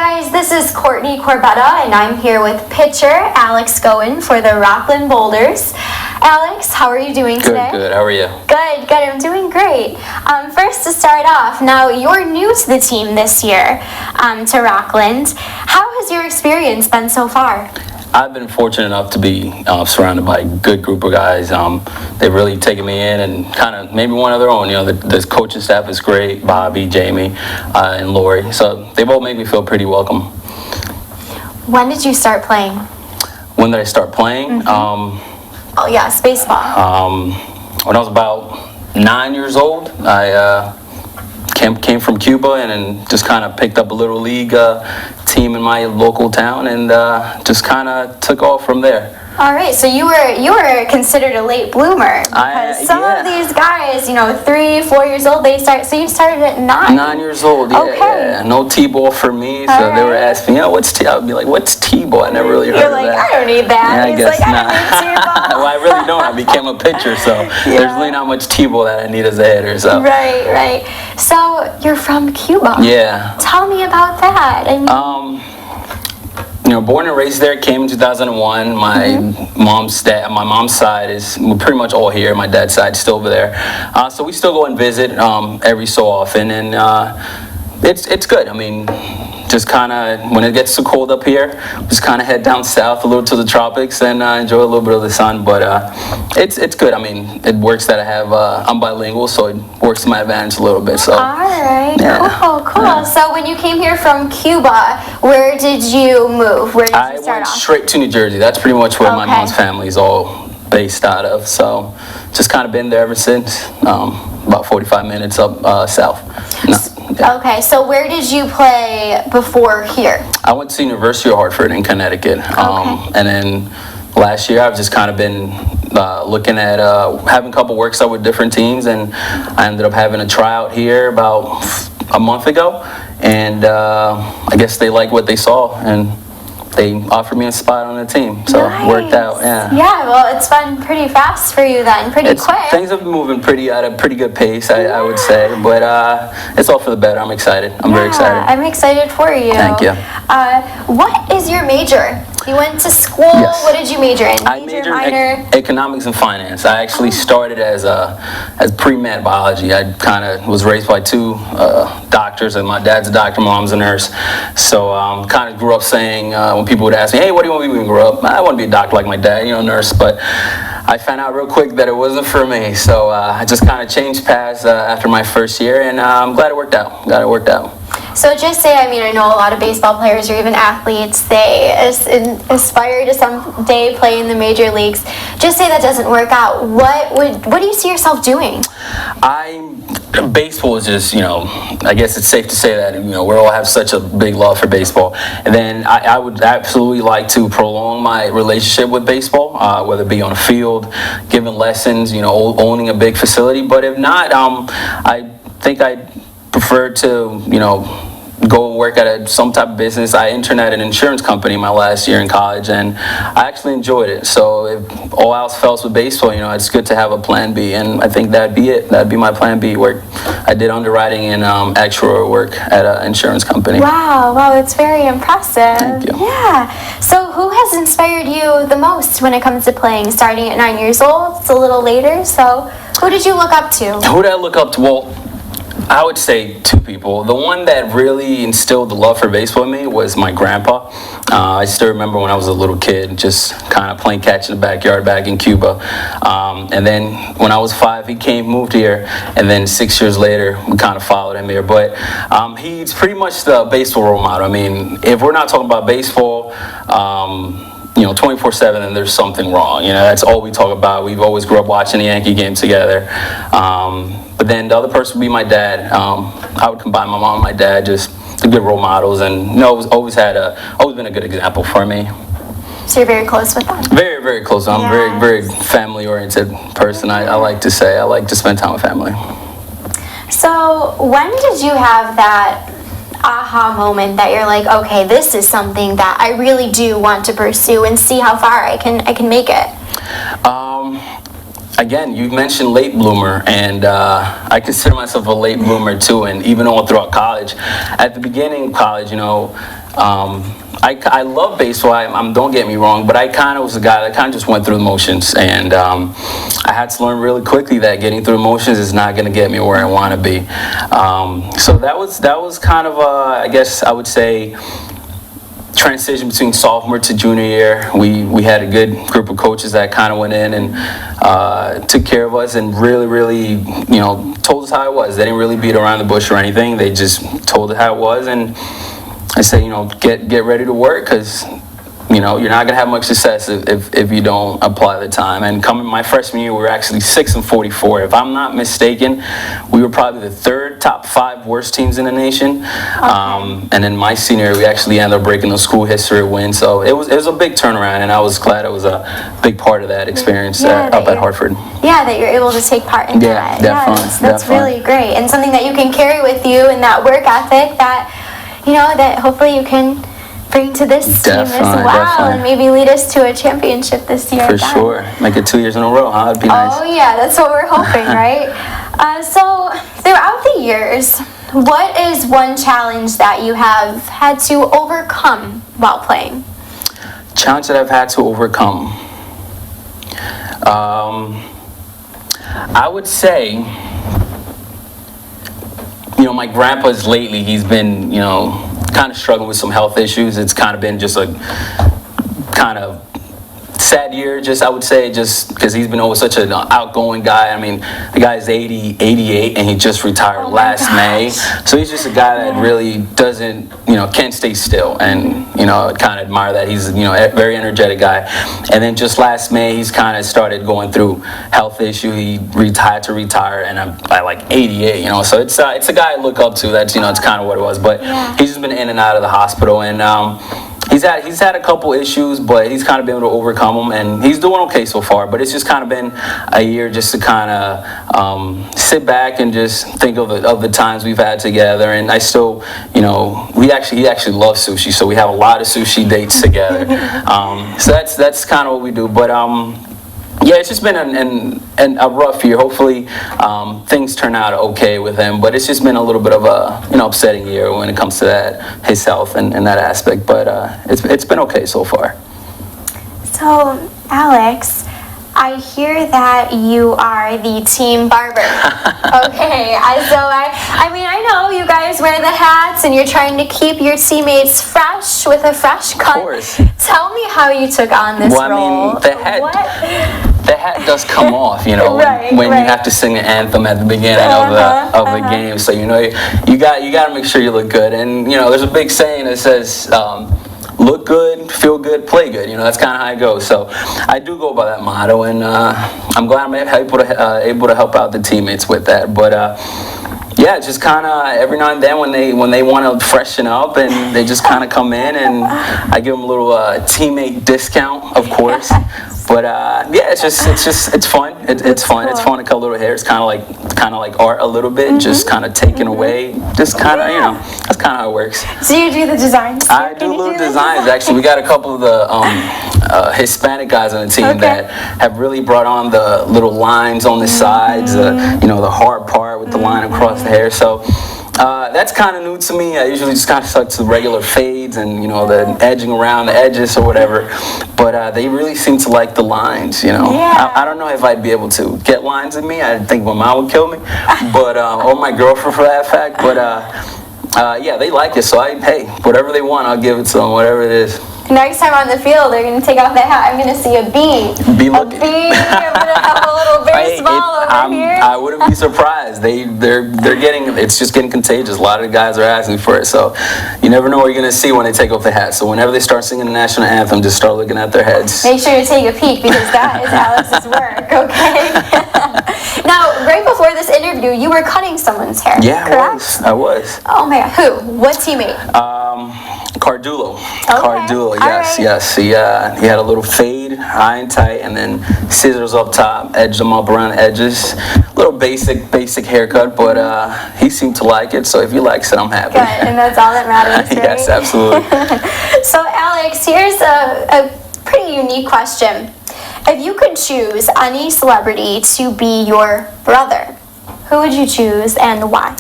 guys, this is Courtney Corbetta, and I'm here with pitcher Alex Gouin for the Rockland Boulders. Alex, how are you doing today? Good. How are you? Good. I'm doing great. First, to start off, now you're new to the team this year, to Rockland. How has your experience been so far? I've been fortunate enough to be surrounded by a good group of guys. They've really taken me in and kind of made me one of their own. You know, the coaching staff is great, Bobby, Jamie, and Lori. So they've all made me feel pretty welcome. When did you start playing? When did I start playing? Oh, yes, baseball. When I was about 9 years old, I came from Cuba and then just kind of picked up a little league team in my local town and just kind of took off from there. All right, so you were considered a late bloomer because some of these guys, 3, 4 years old, so you started at 9. 9 years old, yeah. Okay. Yeah. No T-ball for me, so All they were right. asking, what's T? I would be like, what's T-ball? I never really heard You're of like, that. I don't need that. Yeah, I He's guess like, not. I don't need T-ball. Well, I really don't. I became a pitcher, so there's really not much T-ball that I need as a hitter. So. Right. So you're from Cuba. Yeah. Tell me about that. Born and raised there, came in 2001. My mom's side is pretty much all here. My dad's side still over there. So we still go and visit every so often, and it's good. I mean, just kind of, when it gets too cold up here, just kind of head down south a little to the tropics and enjoy a little bit of the sun. But it's good. I mean, it works that I'm bilingual, so it works to my advantage a little bit. So. All right. Yeah. Cool. Yeah. So when you came here from Cuba, where did you move? Where did you start I went off? straight to New Jersey. That's pretty much where my Okay. mom's family is all based out of. So just kind of been there ever since. About 45 minutes up south. Yeah. Okay, so where did you play before here? I went to the University of Hartford in Connecticut. And then last year I've just kind of been looking at having a couple works out with different teams, and I ended up having a tryout here about a month ago, and I guess they liked what they saw and they offered me a spot on the team, so it worked out. Yeah, well, it's been pretty fast for you then, pretty quick. Things have been moving at a pretty good pace, I would say, but it's all for the better. I'm excited. I'm very excited. I'm excited for you. Thank you. What is your major? You went to school. Yes. What did you major in? I majored in economics and finance. I actually started as pre-med biology. I kind of was raised by two doctors, and my dad's a doctor, my mom's a nurse. So kind of grew up saying, when people would ask me, hey, what do you want to be when you grow up? I want to be a doctor like my dad, nurse. But I found out real quick that it wasn't for me. So I just kind of changed paths after my first year, and I'm glad it worked out. So just say, I know a lot of baseball players or even athletes, they aspire to someday play in the major leagues. Just say that doesn't work out. What do you see yourself doing? Baseball is just, I guess it's safe to say that, we all have such a big love for baseball. And then I would absolutely like to prolong my relationship with baseball, whether it be on a field, giving lessons, owning a big facility. But if not, I think I'd prefer to, go work at some type of business. I interned at an insurance company my last year in college, and I actually enjoyed it. So if all else fails with baseball, it's good to have a plan B, and I think that'd be it. That'd be my plan B. Where I did underwriting and actuarial work at an insurance company. Wow, that's very impressive. Thank you. Yeah. So who has inspired you the most when it comes to playing? Starting at 9 years old, it's a little later. So who did you look up to? Who did I look up to? Well, I would say two people. The one that really instilled the love for baseball in me was my grandpa. I still remember when I was a little kid, just kind of playing catch in the backyard back in Cuba. And then when I was 5, he moved here, and then 6 years later, we kind of followed him here. But he's pretty much the baseball role model. If we're not talking about baseball, 24/7, then there's something wrong. That's all we talk about. We've always grew up watching the Yankee game together. But then the other person would be my dad. I would combine my mom and my dad, just the good role models, and always been a good example for me. So you're very close with them. Very, very close. I'm a very, very family-oriented person. I like to say I like to spend time with family. So when did you have that aha moment that you're like, okay, this is something that I really do want to pursue and see how far I can make it? again, you mentioned late bloomer, and I consider myself a late bloomer too. And even all throughout college, at the beginning of college, I love baseball. Don't get me wrong, but I kind of was a guy that kind of just went through the motions, and I had to learn really quickly that getting through the motions is not going to get me where I want to be. So that was kind of I guess I would say, transition between sophomore to junior year. We had a good group of coaches that kind of went in and took care of us and really told us how it was. They didn't really beat around the bush or anything. They just told us how it was, and I say, get ready to work, because you're not gonna have much success if you don't apply the time. And coming my freshman year, we were actually 6-44. If I'm not mistaken, we were probably the third top 5 worst teams in the nation. Okay. And then my senior year, we actually ended up breaking the school history win. So it was a big turnaround, and I was glad I was a big part of that experience up at Hartford. Yeah, that you're able to take part in that. That's really great, and something that you can carry with you, and that work ethic that that hopefully you can bring to this team as well, and maybe lead us to a championship this year. For sure. Make it 2 years in a row, huh? That'd be nice. Oh yeah, that's what we're hoping, right? So throughout the years, what is one challenge that you have had to overcome while playing? Challenge that I've had to overcome. I would say, my grandpa's lately, he's been, kind of struggling with some health issues. It's kind of been just a kind of sad year, I would say, just because he's been always such an outgoing guy. I mean, the guy's 88, and he just retired last May. So he's just a guy that really doesn't, can't stay still. And, I kind of admire that. He's, a very energetic guy. And then just last May, he's kind of started going through health issue. He had to retire, and I'm like 88, So it's a guy I look up to. That's, it's kind of what it was. But he's just been in and out of the hospital, and he's had a couple issues, but he's kind of been able to overcome them, and he's doing okay so far. But it's just kind of been a year just to kind of sit back and just think of the times we've had together. And I still, he actually loves sushi, so we have a lot of sushi dates together. So that's kind of what we do. But yeah, it's just been a rough year. Hopefully, things turn out okay with him. But it's just been a little bit of a upsetting year when it comes to his health and that aspect. But it's been okay so far. So, Alex, I hear that you are the team barber. Okay, I know you guys wear the hats and you're trying to keep your teammates fresh with a fresh cut. Of course. Tell me how you took on this role. The hat does come off, when you have to sing the anthem at the beginning of the game. So you got to make sure you look good. And there's a big saying that says, look good, feel good, play good. That's kind of how it goes. So I do go by that motto, and I'm glad I'm able to help out the teammates with that. But yeah, just kind of every now and then when they want to freshen up, and they just kind of come in, and I give them a little teammate discount, of course. But yeah, it's fun. It's fun. It's fun to cut little hair. It's kind of like art a little bit, just kind of taken away. Just kind of that's kind of how it works. So you do the designs? I do little designs. Actually, we got a couple of the Hispanic guys on the team that have really brought on the little lines on the sides. The hard part with the line across the hair. So. That's kind of new to me. I usually just kind of stuck to regular fades and the edging around the edges or whatever. But they really seem to like the lines. Yeah. I don't know if I'd be able to get lines in me. I think my mom would kill me, but or my girlfriend for that fact. But yeah, they like it. So whatever they want, I'll give it to them. Whatever it is. Next time on the field, they're going to take off the hat. I'm going to see a bee. I'm going to have a little very small over here. I wouldn't be surprised. They're getting, it's just getting contagious. A lot of the guys are asking for it. So you never know what you're going to see when they take off the hat. So whenever they start singing the national anthem, just start looking at their heads. Make sure to take a peek, because that is Alex's work, okay? Now, right before this interview, you were cutting someone's hair, correct? I was. Oh my God, who? What teammate? Cardulo. Okay. Cardulo, yes. He had a little fade, high and tight, and then scissors up top, edged them up around the edges. Little basic haircut, but he seemed to like it, so if he likes it, I'm happy. Good, and that's all that matters, right? Yes, absolutely. So, Alex, here's a pretty unique question. If you could choose any celebrity to be your brother, who would you choose and why?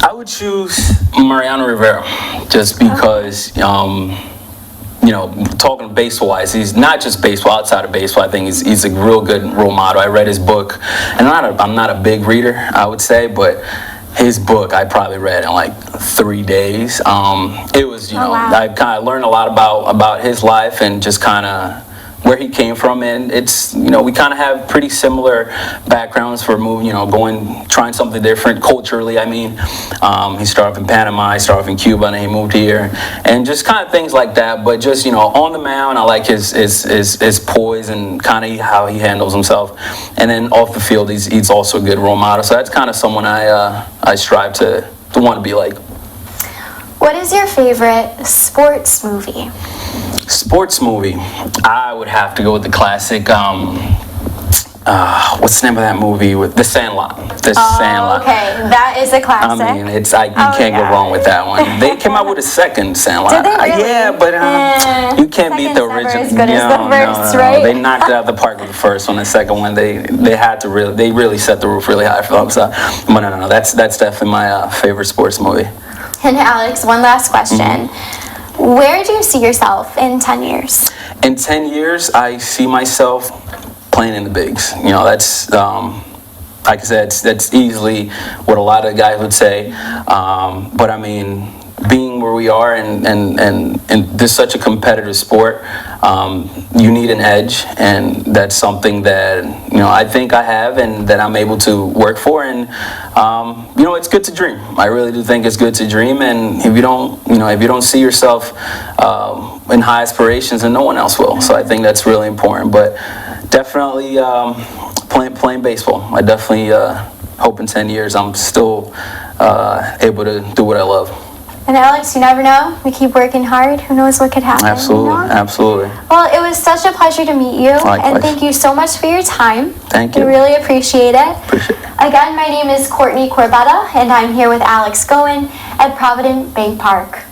I would choose Mariano Rivera, just because, talking baseball-wise, he's not just baseball, outside of baseball, I think he's a real good role model. I read his book, and I'm not a big reader, I would say, but his book I probably read in like 3 days. It was, wow. I kind of learned a lot about his life and just kind of where he came from, and it's, we kind of have pretty similar backgrounds for moving, trying something different culturally. I mean, he started off in Panama, he started off in Cuba, and then he moved here, and just kind of things like that. But just, on the mound, I like his poise and kind of how he handles himself, and then off the field, he's also a good role model. So that's kind of someone I strive to want to be like. What is your favorite sports movie? Sports movie, I would have to go with the classic. What's the name of that movie with The Sandlot? Sandlot. Okay, that is a classic. I mean, you can't go wrong with that one. They came out with a second Sandlot. Did they really? Yeah, but you can't beat the original. As good as the first, right? They knocked it out of the park with the first one. The second one, they really set the roof really high for them. So, but no, that's definitely my favorite sports movie. And Alex, one last question. Where do you see yourself in 10 years? In 10 years, I see myself playing in the bigs. That's, like I said, that's easily what a lot of guys would say. But I mean, being where we are and this such a competitive sport, you need an edge, and that's something that I think I have and that I'm able to work for. And it's good to dream. I really do think it's good to dream. And if you don't see yourself in high aspirations, then no one else will. So I think that's really important. But definitely playing baseball. I definitely hope in 10 years I'm still able to do what I love. And Alex, you never know. We keep working hard. Who knows what could happen? Absolutely. Well, it was such a pleasure to meet you. Likewise. And thank you so much for your time. Thank you. We really appreciate it. Appreciate it. Again, my name is Courtney Corbetta, and I'm here with Alex Gouin at Provident Bank Park.